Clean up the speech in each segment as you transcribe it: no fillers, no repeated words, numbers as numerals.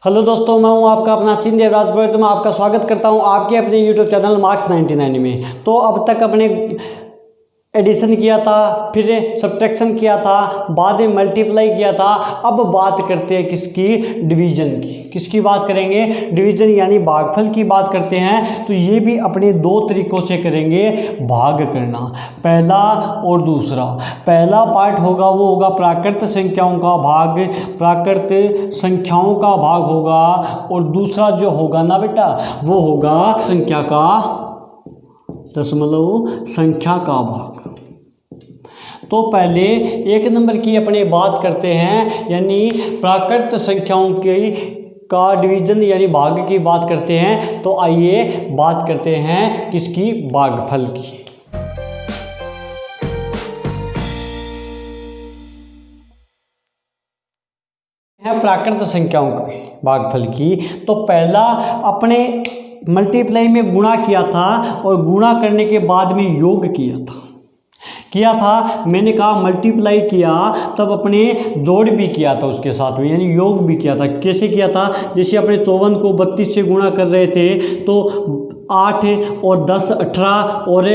Hello दोस्तों, मैं हूं आपका अपना चिन्ह देवराज गोयल। तो मैं आपका स्वागत करता हूं आपके अपने यूट्यूब चैनल मार्क्स 99 में। तो अब तक अपने एडिशन किया था, फिर सब्ट्रैक्शन किया था, बाद में मल्टीप्लाई किया था। अब बात करते हैं किसकी? डिवीजन की। किसकी बात करेंगे? डिवीजन यानी भागफल की बात करते हैं। तो ये भी अपने दो तरीकों से करेंगे भाग करना, पहला और दूसरा। पहला पार्ट होगा वो होगा प्राकृत संख्याओं का भाग, प्राकृत संख्याओं का भाग होगा। और दूसरा जो होगा ना बेटा, वो होगा संख्या का दशमलव संख्या का भाग। तो पहले एक नंबर की अपने बात करते हैं, यानी प्राकृत संख्याओं की का डिवीजन यानी भाग की बात करते हैं। तो आइए बात करते हैं किसकी? भागफल की। है प्राकृत संख्याओं के भागफल की। तो पहला अपने मल्टीप्लाई में गुणा किया था और गुणा करने के बाद में योग किया था। मैंने कहा मल्टीप्लाई किया तब अपने जोड़ भी किया था उसके साथ में, यानी योग भी किया था। कैसे किया था? जैसे अपने 54 को 32 से गुणा कर रहे थे तो 8 और 10 18 और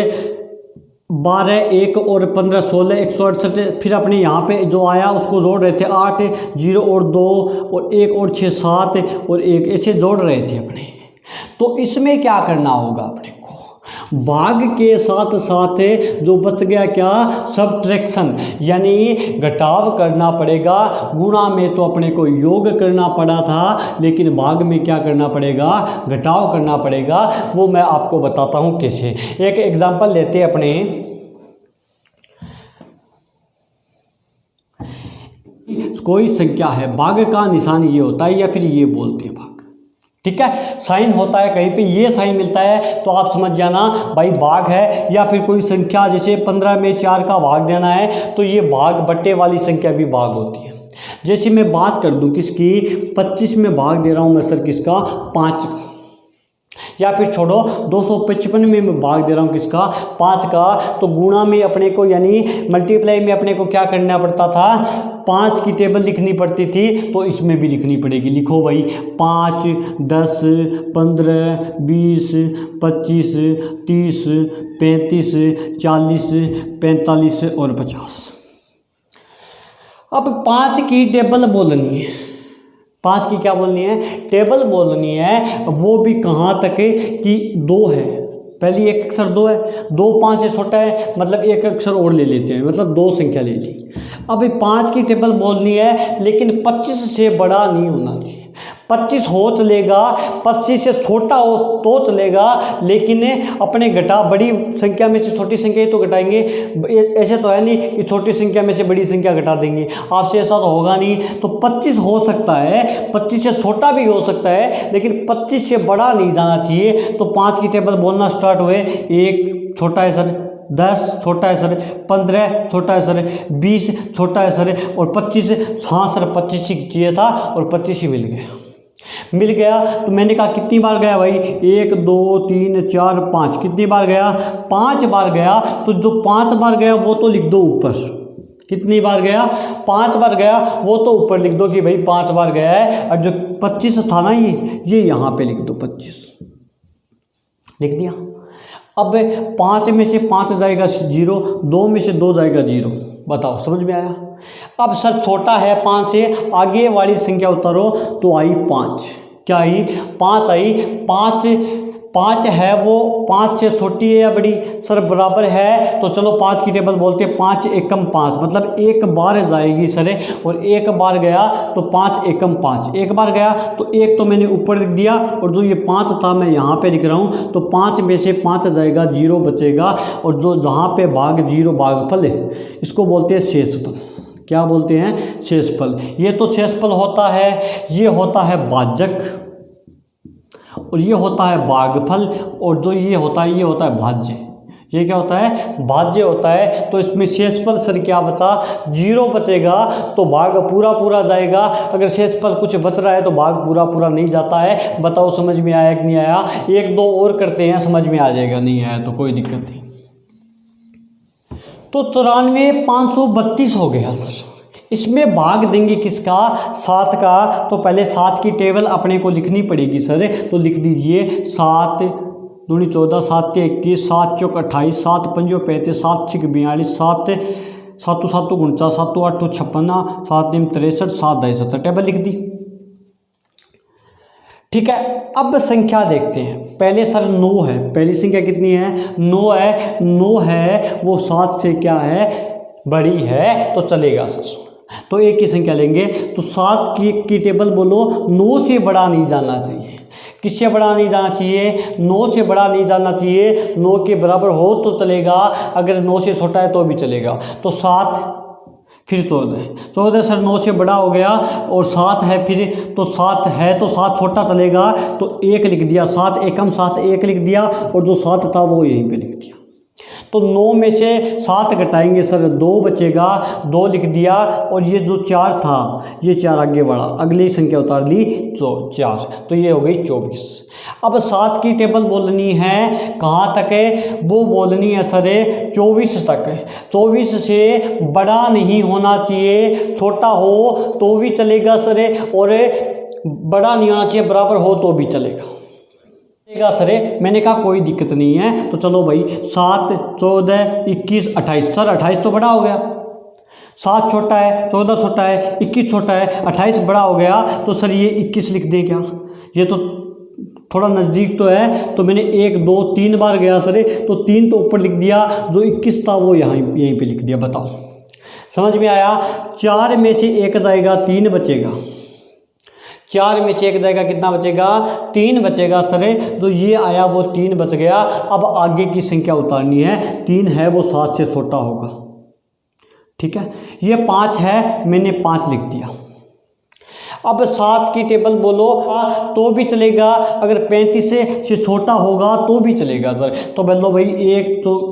12 1 और 15 16 168। फिर अपने यहाँ पे जो आया उसको जोड़ रहे थे, 8 0 और 2 और 1 और 6 7 और 1, ऐसे जोड़ रहे थे अपने। तो इसमें क्या करना होगा अपने को? भाग के साथ साथ जो बच गया क्या? सब्ट्रैक्शन यानी घटाव करना पड़ेगा। गुणा में तो अपने को योग करना पड़ा था, लेकिन भाग में क्या करना पड़ेगा? घटाव करना पड़ेगा। वो मैं आपको बताता हूँ कैसे। एक एग्जांपल लेते हैं अपने। कोई संख्या है, भाग का निशान ये होता है या फिर ये बोलते हैं भाग, ठीक है। साइन होता है कहीं पे, ये साइन मिलता है तो आप समझ जाना भाई भाग है। या फिर कोई संख्या जैसे 15 में 4 का भाग देना है तो ये भाग बट्टे वाली संख्या भी भाग होती है। जैसे मैं बात कर दूं किसकी? 25 में भाग दे रहा हूं मैं सर किसका? 5 का। या फिर छोड़ो 255 में मैं भाग दे रहा हूँ किसका? 5 का। तो गुणा में अपने को यानी मल्टीप्लाई में अपने को क्या करना पड़ता था? 5 की टेबल लिखनी पड़ती थी, तो इसमें भी लिखनी पड़ेगी। लिखो भाई 5 10 15 20 25 30 35 40 45 और 50। अब 5 की टेबल बोलनी है। 5 की क्या बोलनी है? टेबल बोलनी है। वो भी कहाँ तक कि 2 है, पहली एक अक्षर 2 है, 2 5 से छोटा है, मतलब एक अक्षर और ले लेते हैं, मतलब 2 संख्या ले ली। अभी 5 की टेबल बोलनी है, लेकिन 25 से बड़ा नहीं होना चाहिए। 25 हो चलेगा, 25 से छोटा हो तो चलेगा, लेकिन अपने घटा बड़ी संख्या में से छोटी संख्या ही तो घटाएंगे। ऐसे तो है नहीं कि छोटी संख्या में से बड़ी संख्या घटा देंगे, आपसे ऐसा तो होगा नहीं। तो 25 हो सकता है, 25 से छोटा भी हो सकता है, लेकिन 25 से बड़ा नहीं जाना चाहिए। तो 5 की टेबल बोलना स्टार्ट हुए। 1 छोटा है सर, 10 छोटा है सर, 15 छोटा है सर, 20 छोटा है सर, और 25। हाँ सर 25 ही चाहिए था और 25 ही मिल गया। तो मैंने कहा कितनी बार गया भाई? 1 2 3 4 5। कितनी बार गया? 5 बार गया। तो जो 5 बार गया वो तो लिख दो ऊपर। कितनी बार गया? 5 बार गया, वो तो ऊपर लिख दो कि भाई 5 बार गया है। और जो 25 था ना, ये यहाँ पे लिख दो 25, लिख दिया। अब 5 में से 5 जाएगा 0, 2 में से 2 जाएगा 0। बताओ समझ में आया? अब सर छोटा है 5 से, आगे वाली संख्या उतारो तो आई 5। क्या आई? 5 आई। 5 है वो 5 से छोटी है या बड़ी? सर बराबर है। तो चलो 5 की टेबल बोलते हैं। 5 एकम 5, मतलब एक बार जाएगी सर, और एक बार गया तो 5 एकम 5। एक बार गया तो एक तो मैंने ऊपर लिख दिया, और जो ये 5 था मैं यहाँ पे लिख रहा हूँ। तो 5 में से 5 जाएगा, 0 बचेगा। और जो जहाँ पे भाग 0 भागफल है, इसको बोलते हैं शेषफल। क्या बोलते हैं? शेषफल। ये तो शेषफल होता है, ये होता है भाजक, और ये होता है भागफल, और जो ये होता है भाज्य। ये क्या होता है? भाज्य होता है। तो इसमें शेषफल सर क्या बचा? 0 बचेगा, तो भाग पूरा जाएगा। अगर शेषफल कुछ बच रहा है तो भाग पूरा नहीं जाता है। बताओ समझ में आया कि नहीं आया? 1 2 और करते हैं, समझ में आ जाएगा। नहीं आया तो कोई दिक्कत नहीं। तो 94 532 हो गया सर। इसमें भाग देंगे किसका, 7 का। तो पहले 7 की टेबल अपने को लिखनी पड़ेगी सर। तो लिख दीजिए 7 दूनी 14, 7 के 21, 7 चौक 28, 7 पंजो 35, 7 छिक 42, 7 सातों 49, 7 8 56, 7 9 63, 7 10 70 टेबल लिख दी। ठीक है, अब संख्या देखते हैं। पहले सर 9 है, पहली संख्या कितनी है, 9 है। 9 है वो 7 से क्या है, बड़ी है, तो चलेगा सर। तो एक की संख्या लेंगे। तो 7 की टेबल बोलो, 9 से बड़ा नहीं जाना चाहिए। किससे बड़ा नहीं जाना चाहिए, 9 से बड़ा नहीं जाना चाहिए। 9 के बराबर हो तो चलेगा, अगर 9 से छोटा है तो भी चलेगा। तो 7 फिर 14 सर 9 से बड़ा हो गया, और 7 है फिर, तो 7 है तो 7 छोटा चलेगा, तो 1 लिख दिया। 7 एकम 7 1 लिख दिया, और जो 7 था वो यहीं पे लिख दिया। तो 9 में से 7 घटाएंगे सर, 2 बचेगा, 2 लिख दिया। और ये जो 4 था, ये 4 आगे बढ़ा, अगली संख्या उतार ली 4, तो ये हो गई 24। अब 7 की टेबल बोलनी है कहाँ तक है, वो बोलनी है सर 24 तक। 24 से बड़ा नहीं होना चाहिए, छोटा हो तो भी चलेगा सर, और बड़ा नहीं होना चाहिए, बराबर हो तो भी चलेगा सर। मैंने कहा कोई दिक्कत नहीं है। तो चलो भाई 7 14 21 28, सर 28 तो बड़ा हो गया। 7 छोटा है, 14 छोटा है, 21 छोटा है, 28 बड़ा हो गया। तो सर ये 21 लिख दें क्या, ये तो थोड़ा नज़दीक तो है। तो मैंने 1 2 3 बार गया सर, तो 3 तो ऊपर लिख दिया, जो 21 था वो यहीं पे लिख दिया। बताओ समझ में आया। 4 में से 1 जाएगा, 3 बचेगा। 4 में से 1 जाएगा, कितना बचेगा, 3 बचेगा सर। जो ये आया वो 3 बच गया। अब आगे की संख्या उतारनी है। 3 है वो 7 से छोटा होगा। ठीक है, ये 5 है, मैंने 5 लिख दिया। अब 7 की टेबल बोलो तो भी चलेगा, अगर 35 से छोटा होगा तो भी चलेगा सर। तो बोलो भाई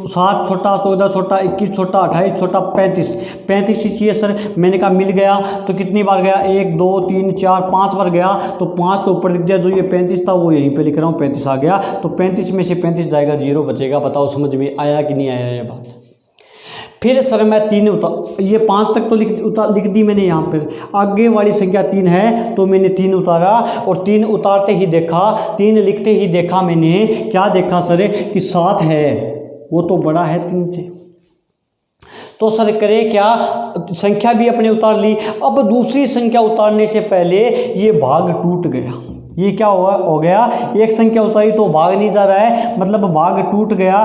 7 छोटा, 14 छोटा, 21 छोटा, 28 छोटा, 35 ही चाहिए सर। मैंने कहा मिल गया। तो कितनी बार गया, 1 2 3 4 5 बार गया। तो 5 तो ऊपर लिख दिया, जो ये 35 था वो यहीं पे लिख रहा हूँ, 35 आ गया। तो 35 में से 35 जाएगा, 0 बचेगा। बताओ समझ में आया कि नहीं आया ये बात। फिर सर मैं 3 ये 5 तक तो लिख दी मैंने यहाँ पर। आगे वाली संख्या 3 है, तो मैंने 3 उतारा, और 3 उतारते ही देखा, 3 लिखते ही देखा मैंने, क्या देखा सर कि 7 है, वो तो बड़ा है 3 से। तो सर करे क्या, संख्या भी अपने उतार ली। अब दूसरी संख्या उतारने से पहले ये भाग टूट गया। ये क्या हो गया, एक संख्या उतारी तो भाग नहीं जा रहा है, मतलब भाग टूट गया।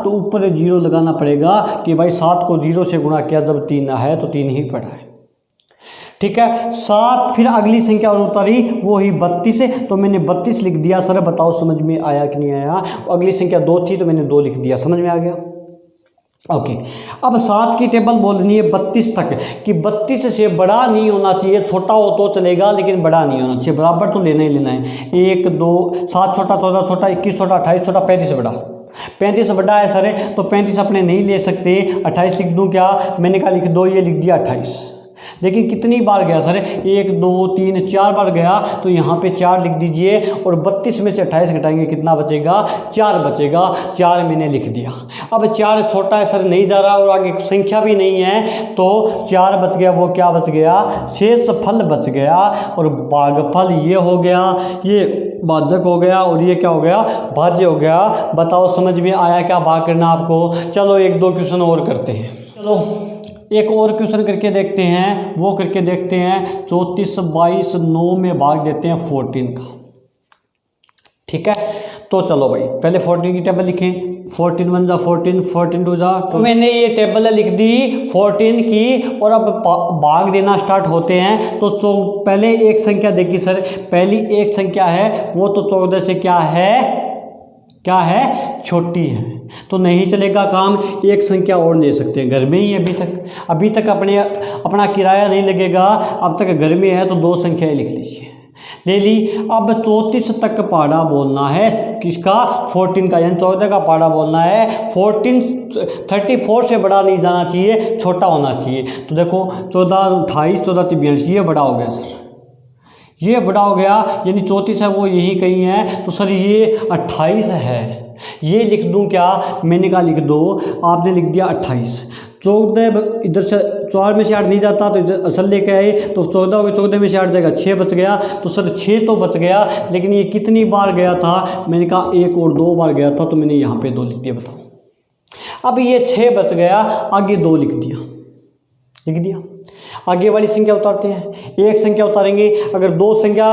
तो ऊपर 0 लगाना पड़ेगा कि भाई 7 को 0 से गुणा किया, जब 3 है तो 3 ही पड़ा है। ठीक है, 7 फिर अगली संख्या और उतारी, वो ही 32 है, तो मैंने 32 लिख दिया सर। बताओ समझ में आया कि नहीं आया। अगली संख्या 2 थी, तो मैंने 2 लिख दिया। समझ में आ गया। ओके, अब 7 की टेबल बोलनी है 32 तक, कि 32 से बड़ा नहीं होना चाहिए, छोटा हो तो चलेगा लेकिन बड़ा नहीं होना चाहिए, बराबर तो लेना ही लेना है। 1 2 7 छोटा, 14 छोटा, 21 छोटा, 28 छोटा, 35 बड़ा। 35 बड़ा है सर, तो 35 अपने नहीं ले सकते, 28 लिख दूँ क्या, मैंने कहा लिख दो, ये लिख दिया 28। लेकिन कितनी बार गया सर, 1 2 3 4 बार गया, तो यहाँ पे 4 लिख दीजिए। और 32 में से 28 घटाएंगे, कितना बचेगा, 4 बचेगा। 4 मैंने लिख दिया। अब 4 छोटा है सर, नहीं जा रहा, और आगे संख्या भी नहीं है, तो 4 बच गया। वो क्या बच गया, शेषफल बच गया। और भागफल ये हो गया, ये भाजक हो गया, और ये क्या हो गया, भाज्य हो गया। बताओ समझ में आया क्या भाग करना आपको। चलो 1 2 क्वेश्चन और करते हैं। चलो एक और क्वेश्चन करके देखते हैं, वो करके देखते हैं। 34 22 9 में भाग देते हैं 14 का। ठीक है, तो चलो भाई पहले 14 की टेबल लिखें। 14 1 जा 14, 14 2 जा, तो मैंने ये टेबल लिख दी 14 की। और अब भाग देना स्टार्ट होते हैं। तो पहले एक संख्या देखी सर, पहली एक संख्या है वो तो 14 से क्या है, छोटी है, तो नहीं चलेगा काम। एक संख्या और ले सकते हैं, घर में ही अभी तक अपना किराया नहीं लगेगा, अब तक घर में है, तो 2 संख्याएं लिख लीजिए, ले ली। अब 34 तक पाड़ा बोलना है, किसका, 14 का, यानी 14 का पाड़ा बोलना है। 34 से बड़ा नहीं जाना चाहिए, छोटा होना चाहिए। तो देखो 14 28 14 42, ये बड़ा हो गया सर, ये बड़ा हो गया, यानी 34 है वो यही कहीं है। तो सर ये 28 है, ये लिख दूं क्या, मैंने कहा लिख दो, आपने लिख दिया 28। 14 इधर से 4 में से 8 नहीं जाता तो असल लेके आए तो 14 हो गया, 14 में से 8 जाएगा 6 बच गया। तो सर 6 तो बच गया, लेकिन ये कितनी बार गया था? मैंने कहा 1 और 2 बार गया था, तो मैंने यहाँ पे 2 लिख दिया। बताओ अब ये 6 बच गया, आगे 2 लिख दिया। आगे वाली संख्या उतारते हैं, एक संख्या उतारेंगे। अगर 2 संख्या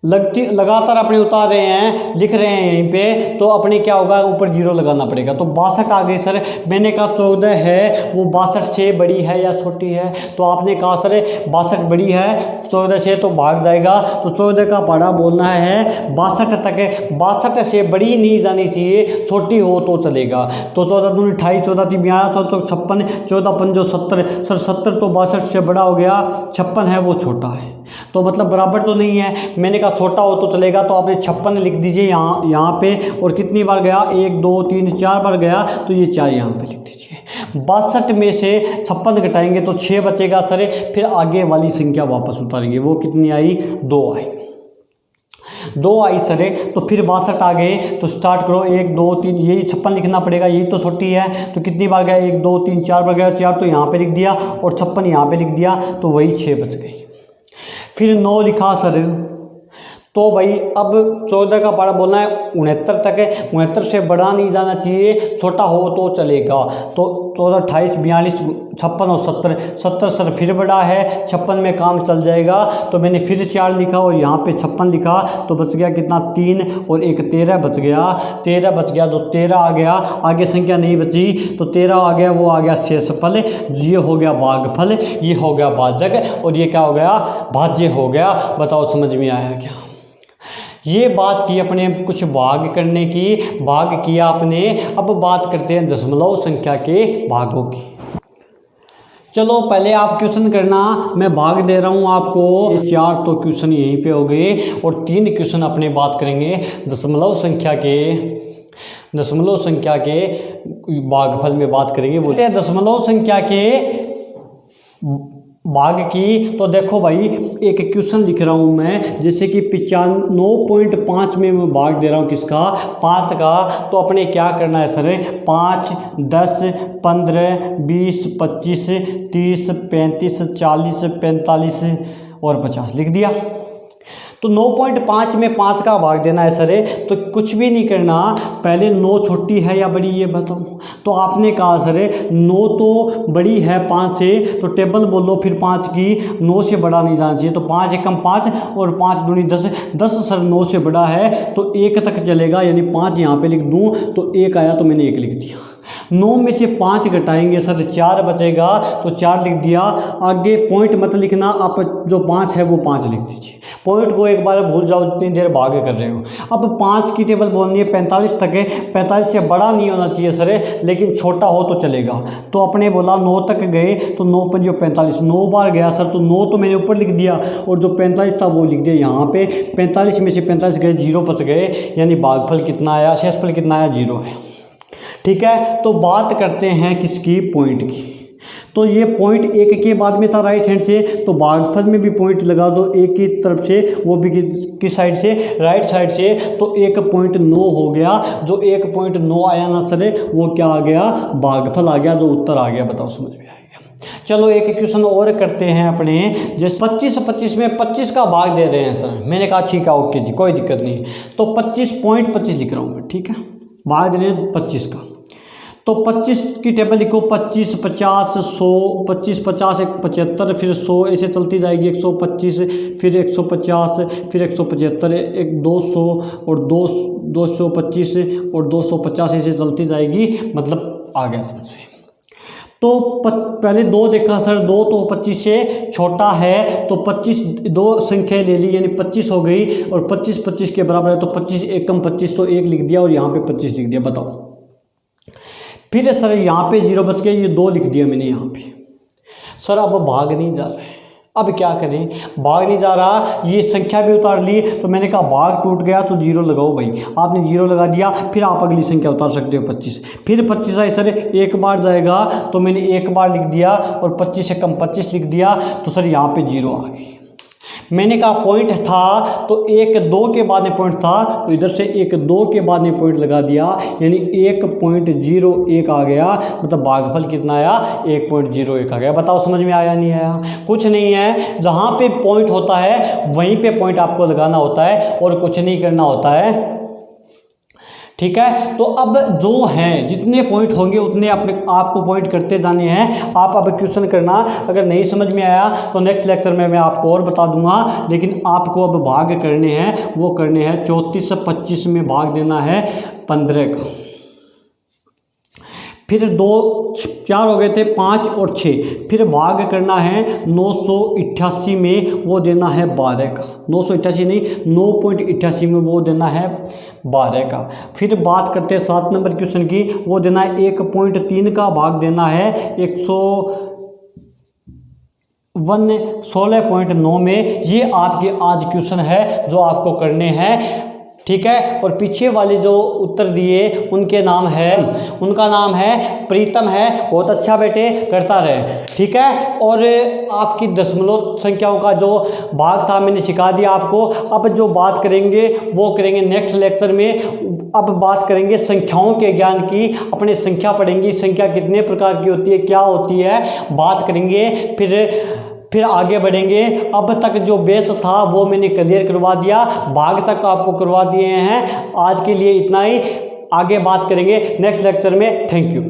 लगातार अपने उतार रहे हैं, लिख रहे हैं यहीं पे, तो अपने क्या होगा, ऊपर 0 लगाना पड़ेगा। तो 62 आ गई सर। मैंने कहा 14 है, वो 62 से बड़ी है या छोटी है? तो आपने कहा सर 62 बड़ी है, 14 से तो भाग जाएगा। तो 14 का पहाड़ा बोलना है 62 तक। 62 से बड़ी नहीं जानी चाहिए, छोटी हो तो चलेगा। तो 14 दूनी 28, 14 तीन 42, 14 56, 14 पंजो 70। सर 70 तो 62 से बड़ा हो गया, 56 है वो छोटा है, तो मतलब बराबर तो नहीं है। मैंने कहा छोटा हो तो चलेगा, तो आपने 56 लिख दीजिए यहाँ पे। और कितनी बार गया? 1 2 3 4 बार गया, तो ये 4 यहाँ पे लिख दीजिए। 62 में से 56 घटाएंगे तो 6 बचेगा सर। फिर आगे वाली संख्या वापस उतारेंगे, वो कितनी आई? 2 आई सर। तो फिर 62 आ गए, तो स्टार्ट करो 1 2 3, यही 56 लिखना पड़ेगा, यही तो छोटी है। तो कितनी बार गया? 1 2 3 4 बार गया, 4 तो यहाँ पे लिख दिया और 56 यहाँ पे लिख दिया, तो वही 6 बच गई। फिर 9 लिखा सर। तो भाई अब 14 का पहाड़ा बोलना है 69 तक है, 69 से बड़ा नहीं जाना चाहिए, छोटा हो तो चलेगा। तो 14 28 42 56 और 70 सर फिर बड़ा है, 56 में काम चल जाएगा। तो मैंने फिर 4 लिखा और यहाँ पे 56 लिखा, तो बच गया कितना? 3 और 1 13 बच गया। 13 बच गया, तो 13 आ गया, आगे संख्या नहीं बची, तो 13 आ गया, वो आ गया शेषफल। ये हो गया भागफल, ये हो गया भाजक, और ये क्या हो गया? भाज्य हो गया। बताओ समझ में आया क्या? ये बात की अपने कुछ भाग करने की, भाग किया आपने। अब बात करते हैं दशमलव संख्या के भागों की। चलो पहले आप क्वेश्चन करना, मैं भाग दे रहा हूँ आपको। ये 4 तो क्वेश्चन यहीं पे हो गए, और 3 क्वेश्चन अपने बात करेंगे दशमलव संख्या के भागफल में बात करेंगे। वो दशमलव संख्या के भाग की। तो देखो भाई, एक क्वेश्चन लिख रहा हूँ मैं, जैसे कि 95.5 में मैं भाग दे रहा हूँ किसका? 5 का। तो अपने क्या करना है सर? 5 10 15 20 25 30 35 40 45 और 50 लिख दिया। तो 9.5 में 5 का भाग देना है सर। तो कुछ भी नहीं करना, पहले 9 छोटी है या बड़ी, ये बताओ। तो आपने कहा सर 9 तो बड़ी है 5 से, तो टेबल बोलो फिर 5 की, 9 से बड़ा नहीं जाना चाहिए। तो 5 एकम 5 और 5 दूनी 10, 10 सर 9 से बड़ा है, तो 1 तक चलेगा, यानी 5 यहाँ पे लिख दूँ, तो 1 आया, तो मैंने 1 लिख दिया। 9 में से 5 घटाएंगे सर, 4 बचेगा, तो 4 लिख दिया। आगे पॉइंट मत लिखना, आप जो 5 है वो 5 लिख दीजिए। पॉइंट को एक बार भूल जाओ, जितनी देर भाग कर रहे हो। अब 5 की टेबल बोलनी है 45 तक है, 45 से बड़ा नहीं होना चाहिए सर, लेकिन छोटा हो तो चलेगा। तो अपने बोला 9 तक गए, तो 9 पंजो 45, 9 बार गया सर, तो 9 तो मैंने ऊपर लिख दिया, और जो 45 था वो लिख दिया यहाँ पे। 45 में से 45 गए, 0 बच गए, यानी भागफल कितना आया? शेषफल कितना आया? 0 है। ठीक है, तो बात करते हैं किसकी? पॉइंट की। तो ये पॉइंट 1 के बाद में था राइट हैंड से, तो भागफल में भी पॉइंट लगा दो 1 की तरफ से, वो भी किस साइड से? राइट साइड से। तो 1.9 हो गया। जो 1.9 आया ना सर, वो क्या आ गया? भागफल आ गया, जो उत्तर आ गया। बताओ समझ में आएगा? चलो एक क्वेश्चन और करते हैं अपने। जैसे 25 में 25 का भाग दे रहे हैं सर। मैंने कहा ठीक है, ओके जी, कोई दिक्कत नहीं। तो 25.25 लिख रहा हूँ मैं, ठीक है, भाग दे रहे हैं 25 का। तो 25 की टेबल लिखो, 25 50 100, 25 50 1 75, फिर 100, ऐसे चलती जाएगी। 125, फिर 150, फिर 175, एक 200 और 225 और 250, ऐसे चलती जाएगी। मतलब आ गया समझ में? तो पहले 2 देखा सर, 2 तो 25 से छोटा है, तो 25 2 संख्या ले ली, यानी 25 हो गई, और 25 25 के बराबर है, तो 25 एकम 25, तो 1 लिख दिया, और यहाँ पे 25 लिख दिया। बताओ। फिर सर यहाँ पे 0 बच गया, ये 2 लिख दिया मैंने यहाँ पे। सर अब भाग नहीं जा रहा है, अब क्या करें? भाग नहीं जा रहा, ये संख्या भी उतार ली, तो मैंने कहा भाग टूट गया तो 0 लगाओ भाई। आपने 0 लगा दिया, फिर आप अगली संख्या उतार सकते हो 25। फिर 25 आई सर, 1 बार जाएगा, तो मैंने 1 बार लिख दिया, और 25 से कम 25 लिख दिया, तो सर यहाँ पे 0 आ गई। मैंने कहा पॉइंट था तो 1 2 के बाद में पॉइंट था, तो इधर से 1 2 के बाद में पॉइंट लगा दिया, यानी 1.01 आ गया, मतलब भागफल कितना आया 1.01 आ गया। बताओ समझ में आया नहीं आया? कुछ नहीं है, जहाँ पे पॉइंट होता है वहीं पे पॉइंट आपको लगाना होता है और कुछ नहीं करना होता है। ठीक है, तो अब जो हैं जितने पॉइंट होंगे उतने अपने आपको पॉइंट करते जाने हैं। आप अब क्वेश्चन करना, अगर नहीं समझ में आया तो नेक्स्ट लेक्चर में मैं आपको और बता दूंगा, लेकिन आपको अब भाग करने हैं, वो करने हैं 34 से 25 में भाग देना है 15 का। फिर 2 4 हो गए थे, 5 और 6, फिर भाग करना है 988 में, वो देना है 12 का। 988 नहीं, 9.88 में वो देना है 12 का। फिर बात करते हैं 7 नंबर क्वेश्चन की, वो देना है 1.3 का, भाग देना है 16.9 में। ये आपके आज क्वेश्चन है जो आपको करने हैं। ठीक है, और पीछे वाले जो उत्तर दिए उनके नाम है, उनका नाम है प्रीतम है। बहुत अच्छा बेटे, करता रहे। ठीक है, और आपकी दशमलव संख्याओं का जो भाग था मैंने सिखा दिया आपको। अब जो बात करेंगे वो करेंगे नेक्स्ट लेक्चर में। अब बात करेंगे संख्याओं के ज्ञान की, अपने संख्या पढ़ेंगे, संख्या कितने प्रकार की होती है, क्या होती है, बात करेंगे। फिर आगे बढ़ेंगे। अब तक जो बेस था वो मैंने क्लियर करवा दिया, भाग तक आपको करवा दिए हैं। आज के लिए इतना ही, आगे बात करेंगे नेक्स्ट लेक्चर में। Thank you.